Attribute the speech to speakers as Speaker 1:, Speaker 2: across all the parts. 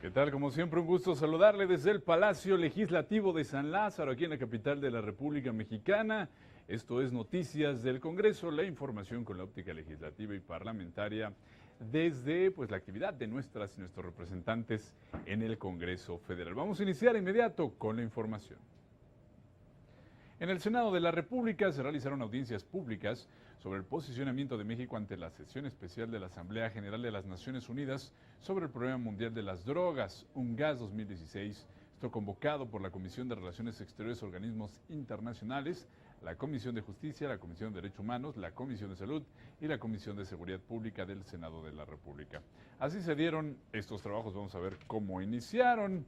Speaker 1: ¿Qué tal? Como siempre, un gusto saludarle desde el Palacio Legislativo de San Lázaro, aquí en la capital de la República Mexicana. Esto es Noticias del Congreso, la información con la óptica legislativa y parlamentaria desde la actividad de nuestras y nuestros representantes en el Congreso Federal. Vamos a iniciar inmediato con la información. En el Senado de la República se realizaron audiencias públicas sobre el posicionamiento de México ante la sesión especial de la Asamblea General de las Naciones Unidas sobre el problema mundial de las drogas, UNGAS 2016, esto convocado por la Comisión de Relaciones Exteriores y Organismos Internacionales, la Comisión de Justicia, la Comisión de Derechos Humanos, la Comisión de Salud y la Comisión de Seguridad Pública del Senado de la República. Así se dieron estos trabajos, vamos a ver cómo iniciaron.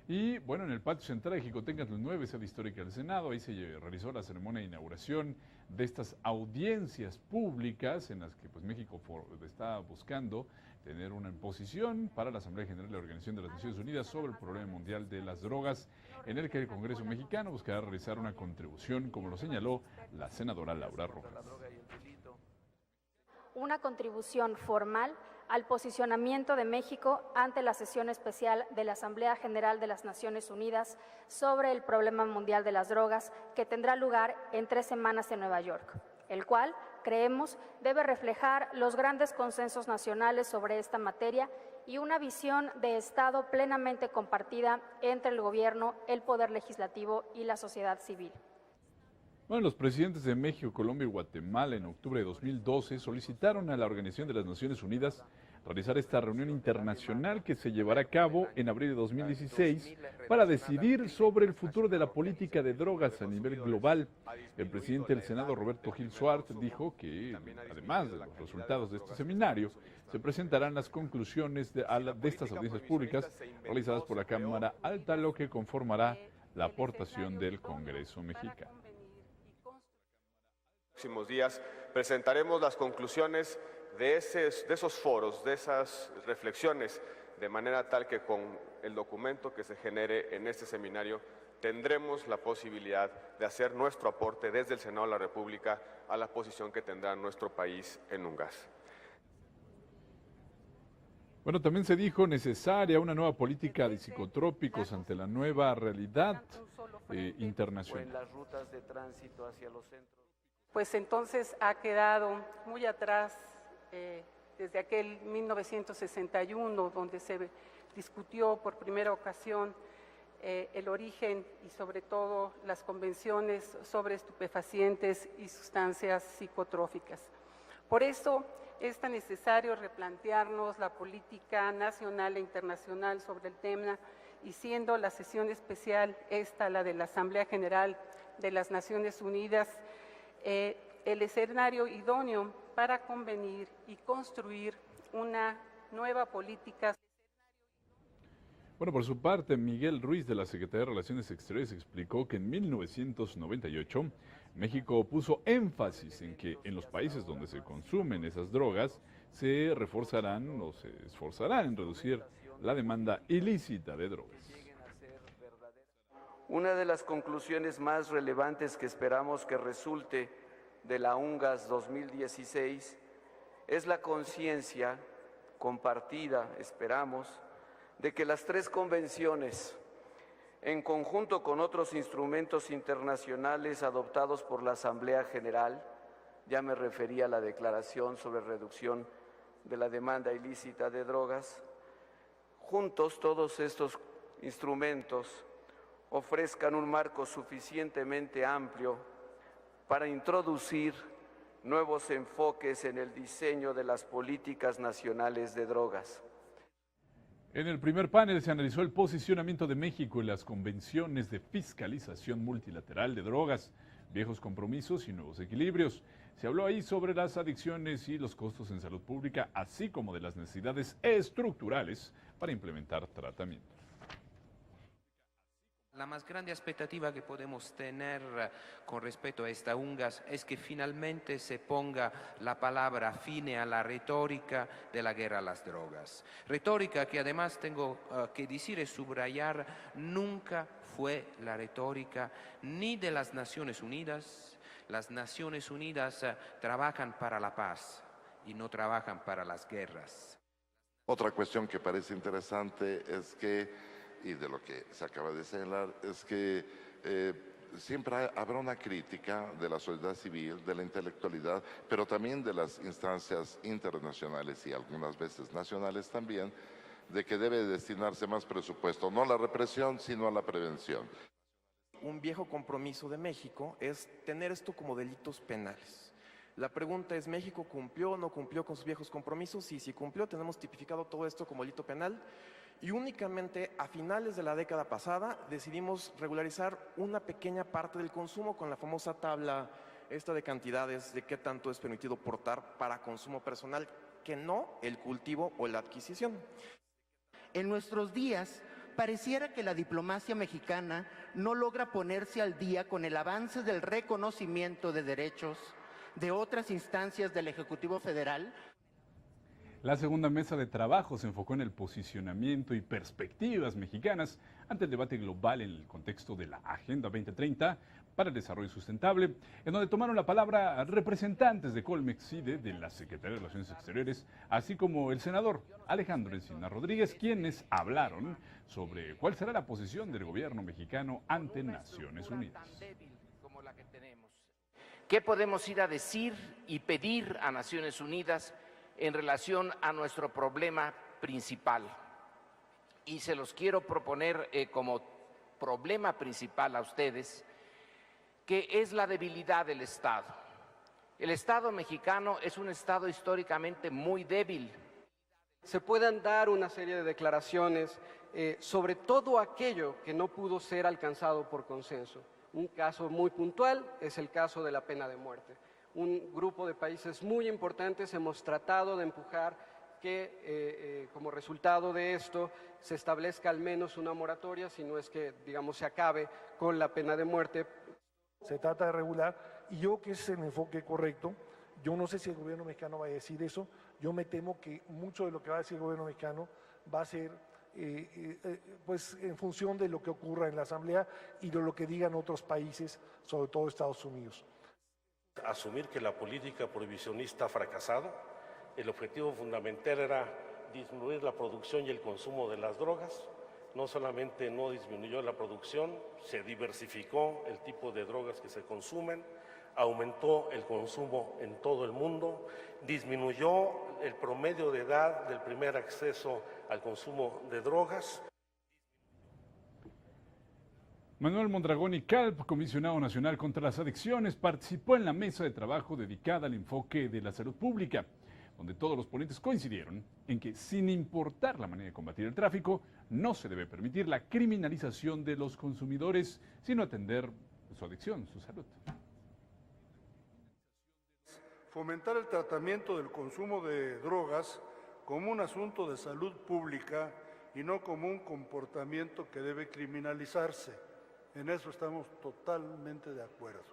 Speaker 1: Y bueno, en el patio central de Jicotencatl 9, sede histórica del Senado, ahí se realizó la ceremonia de inauguración de estas audiencias públicas en las que México está buscando tener una imposición para la Asamblea General de la Organización de las Naciones Unidas sobre el problema mundial de las drogas, en el que el Congreso mexicano buscará realizar una contribución, como lo señaló la senadora Laura Rojas.
Speaker 2: Una contribución formal al posicionamiento de México ante la sesión especial de la Asamblea General de las Naciones Unidas sobre el problema mundial de las drogas, que tendrá lugar en 3 semanas en Nueva York, el cual, creemos, debe reflejar los grandes consensos nacionales sobre esta materia y una visión de Estado plenamente compartida entre el gobierno, el poder legislativo y la sociedad civil.
Speaker 1: Bueno, los presidentes de México, Colombia y Guatemala en octubre de 2012 solicitaron a la Organización de las Naciones Unidas realizar esta reunión internacional que se llevará a cabo en abril de 2016 para decidir sobre el futuro de la política de drogas a nivel global. El presidente del Senado, Roberto Gil Suárez, dijo que, además de los resultados de este seminario, se presentarán las conclusiones de estas audiencias públicas realizadas por la Cámara Alta, lo que conformará la aportación del Congreso mexicano.
Speaker 3: Próximos días presentaremos las conclusiones de esos foros, de esas reflexiones, de manera tal que con el documento que se genere en este seminario tendremos la posibilidad de hacer nuestro aporte desde el Senado de la República a la posición que tendrá nuestro país en UNGAS.
Speaker 1: Bueno, también se dijo necesaria una nueva política de psicotrópicos ante la nueva realidad internacional.
Speaker 4: Pues entonces ha quedado muy atrás desde aquel 1961, donde se discutió por primera ocasión el origen y sobre todo las convenciones sobre estupefacientes y sustancias psicotróficas. Por eso es tan necesario replantearnos la política nacional e internacional sobre el tema, y siendo la sesión especial esta, la de la Asamblea General de las Naciones Unidas, el escenario idóneo para convenir y construir una nueva política.
Speaker 1: Bueno, por su parte, Miguel Ruiz, de la Secretaría de Relaciones Exteriores, explicó que en 1998 México puso énfasis en que en los países donde se consumen esas drogas se reforzarán o se esforzarán en reducir la demanda ilícita de drogas.
Speaker 5: Una de las conclusiones más relevantes que esperamos que resulte de la UNGAS 2016 es la conciencia compartida, esperamos, de que las 3 convenciones, en conjunto con otros instrumentos internacionales adoptados por la Asamblea General, ya me referí a la Declaración sobre Reducción de la Demanda Ilícita de Drogas, juntos todos estos instrumentos ofrezcan un marco suficientemente amplio para introducir nuevos enfoques en el diseño de las políticas nacionales de drogas.
Speaker 1: En el primer panel se analizó el posicionamiento de México en las convenciones de fiscalización multilateral de drogas, viejos compromisos y nuevos equilibrios. Se habló ahí sobre las adicciones y los costos en salud pública, así como de las necesidades estructurales para implementar tratamientos.
Speaker 6: La más grande expectativa que podemos tener con respecto a esta UNGAS es que finalmente se ponga la palabra fine a la retórica de la guerra a las drogas. Retórica que además tengo que decir y subrayar, nunca fue la retórica ni de las Naciones Unidas. Las Naciones Unidas trabajan para la paz y no trabajan para las guerras.
Speaker 7: Otra cuestión que parece interesante es que, y de lo que se acaba de señalar, es que siempre habrá una crítica de la sociedad civil, de la intelectualidad, pero también de las instancias internacionales y algunas veces nacionales también, de que debe destinarse más presupuesto, no a la represión, sino a la prevención.
Speaker 8: Un viejo compromiso de México es tener esto como delitos penales. La pregunta es, ¿México cumplió o no cumplió con sus viejos compromisos? Y si cumplió, tenemos tipificado todo esto como delito penal. Y únicamente a finales de la década pasada decidimos regularizar una pequeña parte del consumo con la famosa tabla esta de cantidades de qué tanto es permitido portar para consumo personal, que no el cultivo o la adquisición.
Speaker 9: En nuestros días, pareciera que la diplomacia mexicana no logra ponerse al día con el avance del reconocimiento de derechos de otras instancias del Ejecutivo Federal.
Speaker 1: La segunda mesa de trabajo se enfocó en el posicionamiento y perspectivas mexicanas ante el debate global en el contexto de la Agenda 2030 para el Desarrollo Sustentable, en donde tomaron la palabra representantes de Colmex y de la Secretaría de Relaciones Exteriores, así como el senador Alejandro Encinas Rodríguez, quienes hablaron sobre cuál será la posición del gobierno mexicano ante Naciones Unidas.
Speaker 10: ¿Qué podemos ir a decir y pedir a Naciones Unidas en relación a nuestro problema principal? Y se los quiero proponer como problema principal a ustedes, que es la debilidad del Estado. El Estado mexicano es un Estado históricamente muy débil.
Speaker 11: Se puedan dar una serie de declaraciones sobre todo aquello que no pudo ser alcanzado por consenso. Un caso muy puntual es el caso de la pena de muerte. Un grupo de países muy importantes hemos tratado de empujar que como resultado de esto se establezca al menos una moratoria, si no es que, digamos, se acabe con la pena de muerte.
Speaker 12: Se trata de regular, y yo creo que ese es el enfoque correcto. Yo no sé si el gobierno mexicano va a decir eso. Yo me temo que mucho de lo que va a decir el gobierno mexicano va a ser pues en función de lo que ocurra en la Asamblea y de lo que digan otros países, sobre todo Estados Unidos.
Speaker 13: Asumir que la política prohibicionista ha fracasado. El objetivo fundamental era disminuir la producción y el consumo de las drogas. No solamente no disminuyó la producción, se diversificó el tipo de drogas que se consumen, aumentó el consumo en todo el mundo, disminuyó el promedio de edad del primer acceso al consumo de drogas.
Speaker 1: Manuel Mondragón y Calp, comisionado nacional contra las adicciones, participó en la mesa de trabajo dedicada al enfoque de la salud pública, donde todos los ponentes coincidieron en que, sin importar la manera de combatir el tráfico, no se debe permitir la criminalización de los consumidores, sino atender su adicción, su salud.
Speaker 14: Fomentar el tratamiento del consumo de drogas como un asunto de salud pública y no como un comportamiento que debe criminalizarse. En eso estamos totalmente de acuerdo.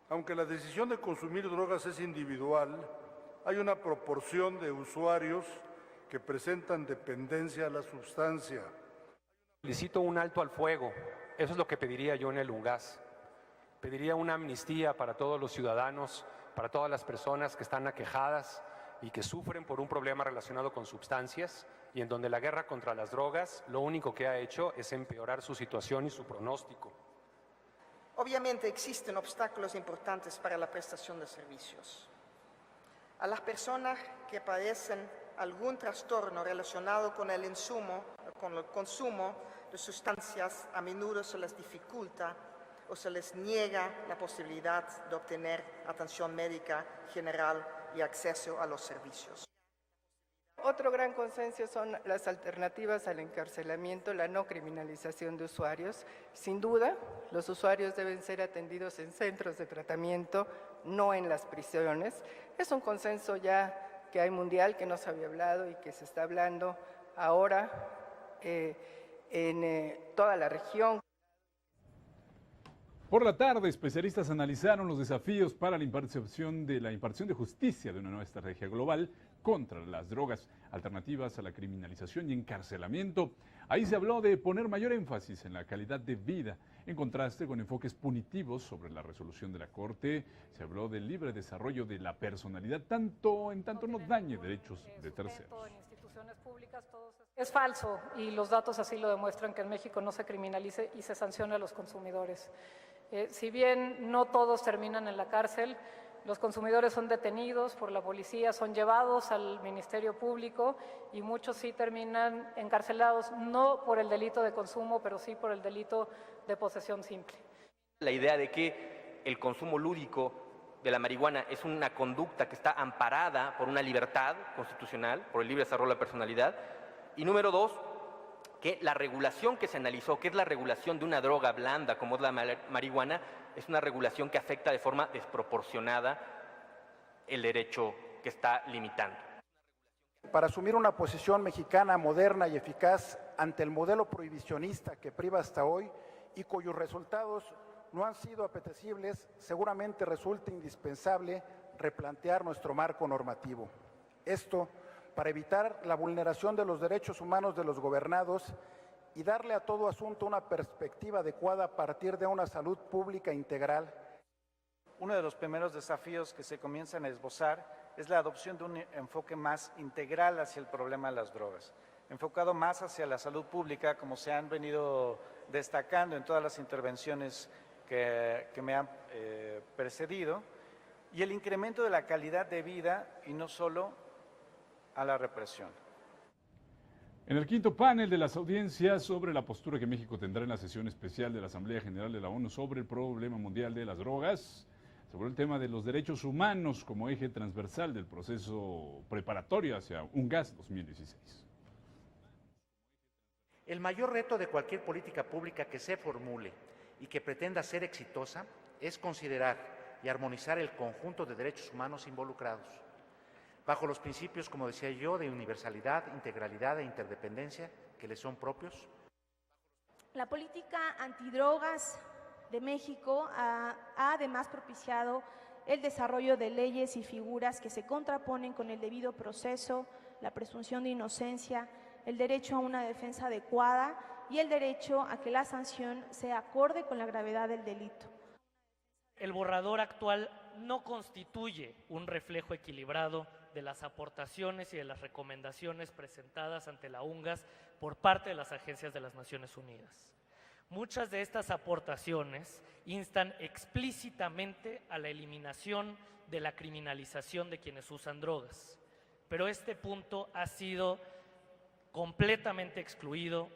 Speaker 14: Aunque la decisión de consumir drogas es individual, hay una proporción de usuarios que presentan dependencia a la sustancia.
Speaker 15: Solicito un alto al fuego. Eso es lo que pediría yo en el UNGAS. Pediría una amnistía para todos los ciudadanos, para todas las personas que están aquejadas y que sufren por un problema relacionado con sustancias, y en donde la guerra contra las drogas lo único que ha hecho es empeorar su situación y su pronóstico.
Speaker 16: Obviamente existen obstáculos importantes para la prestación de servicios. A las personas que padecen algún trastorno relacionado con el consumo de sustancias, a menudo se les dificulta o se les niega la posibilidad de obtener atención médica general y acceso a los servicios.
Speaker 17: Otro gran consenso son las alternativas al encarcelamiento, la no criminalización de usuarios. Sin duda, los usuarios deben ser atendidos en centros de tratamiento, no en las prisiones. Es un consenso ya que hay mundial, que no se había hablado y que se está hablando ahora en toda la región.
Speaker 1: Por la tarde, especialistas analizaron los desafíos para la impartición de justicia de una nueva estrategia global contra las drogas, alternativas a la criminalización y encarcelamiento. Ahí se habló de poner mayor énfasis en la calidad de vida, en contraste con enfoques punitivos sobre la resolución de la Corte. Se habló del libre desarrollo de la personalidad, tanto no dañe derechos de terceros.
Speaker 18: Es falso y los datos así lo demuestran, que en México no se criminalice y se sanciona a los consumidores. Si bien no todos terminan en la cárcel, los consumidores son detenidos por la policía, son llevados al Ministerio Público y muchos sí terminan encarcelados, no por el delito de consumo, pero sí por el delito de posesión simple.
Speaker 19: La idea de que el consumo lúdico de la marihuana es una conducta que está amparada por una libertad constitucional, por el libre desarrollo de la personalidad. Y número dos, que la regulación que se analizó, que es la regulación de una droga blanda como es la marihuana, es una regulación que afecta de forma desproporcionada el derecho que está limitando.
Speaker 20: Para asumir una posición mexicana moderna y eficaz ante el modelo prohibicionista que priva hasta hoy y cuyos resultados no han sido apetecibles, seguramente resulta indispensable replantear nuestro marco normativo. Esto para evitar la vulneración de los derechos humanos de los gobernados y darle a todo asunto una perspectiva adecuada a partir de una salud pública integral.
Speaker 21: Uno de los primeros desafíos que se comienzan a esbozar es la adopción de un enfoque más integral hacia el problema de las drogas, enfocado más hacia la salud pública, como se han venido destacando en todas las intervenciones que me han precedido, y el incremento de la calidad de vida y no solo a la represión.
Speaker 1: En el quinto panel de las audiencias sobre la postura que México tendrá en la sesión especial de la Asamblea General de la ONU sobre el problema mundial de las drogas, sobre el tema de los derechos humanos como eje transversal del proceso preparatorio hacia UNGAS 2016.
Speaker 22: El mayor reto de cualquier política pública que se formule y que pretenda ser exitosa es considerar y armonizar el conjunto de derechos humanos involucrados, bajo los principios, como decía yo, de universalidad, integralidad e interdependencia que le son propios.
Speaker 23: La política antidrogas de México ha además propiciado el desarrollo de leyes y figuras que se contraponen con el debido proceso, la presunción de inocencia, el derecho a una defensa adecuada y el derecho a que la sanción sea acorde con la gravedad del delito.
Speaker 24: El borrador actual no constituye un reflejo equilibrado de las aportaciones y de las recomendaciones presentadas ante la UNGAS por parte de las agencias de las Naciones Unidas. Muchas de estas aportaciones instan explícitamente a la eliminación de la criminalización de quienes usan drogas, pero este punto ha sido completamente excluido.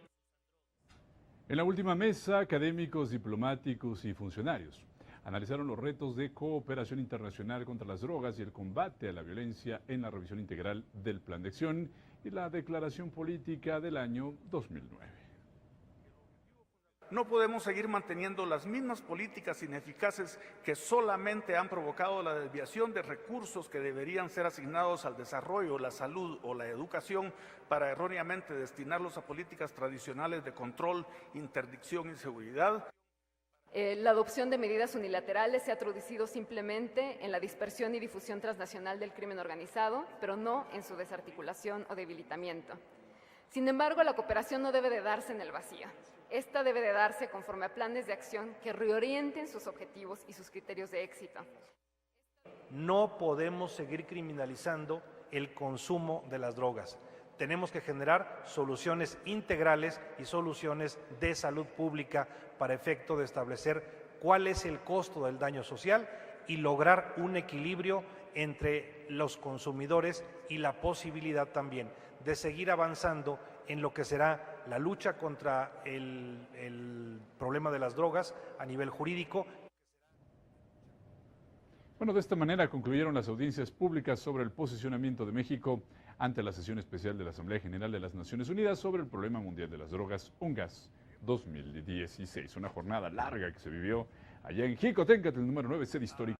Speaker 1: En la última mesa, académicos, diplomáticos y funcionarios analizaron los retos de cooperación internacional contra las drogas y el combate a la violencia en la revisión integral del Plan de Acción y la declaración política del año 2009.
Speaker 25: No podemos seguir manteniendo las mismas políticas ineficaces que solamente han provocado la desviación de recursos que deberían ser asignados al desarrollo, la salud o la educación para erróneamente destinarlos a políticas tradicionales de control, interdicción y seguridad.
Speaker 26: La adopción de medidas unilaterales se ha traducido simplemente en la dispersión y difusión transnacional del crimen organizado, pero no en su desarticulación o debilitamiento. Sin embargo, la cooperación no debe de darse en el vacío. Esta debe de darse conforme a planes de acción que reorienten sus objetivos y sus criterios de éxito.
Speaker 27: No podemos seguir criminalizando el consumo de las drogas. Tenemos que generar soluciones integrales y soluciones de salud pública para efecto de establecer cuál es el costo del daño social y lograr un equilibrio entre los consumidores y la posibilidad también de seguir avanzando en lo que será la lucha contra el problema de las drogas a nivel jurídico.
Speaker 1: Bueno, de esta manera concluyeron las audiencias públicas sobre el posicionamiento de México ante la sesión especial de la Asamblea General de las Naciones Unidas sobre el problema mundial de las drogas, UNGAS 2016. Una jornada larga que se vivió allá en Jicoténcatl, el número 9, sede histórica.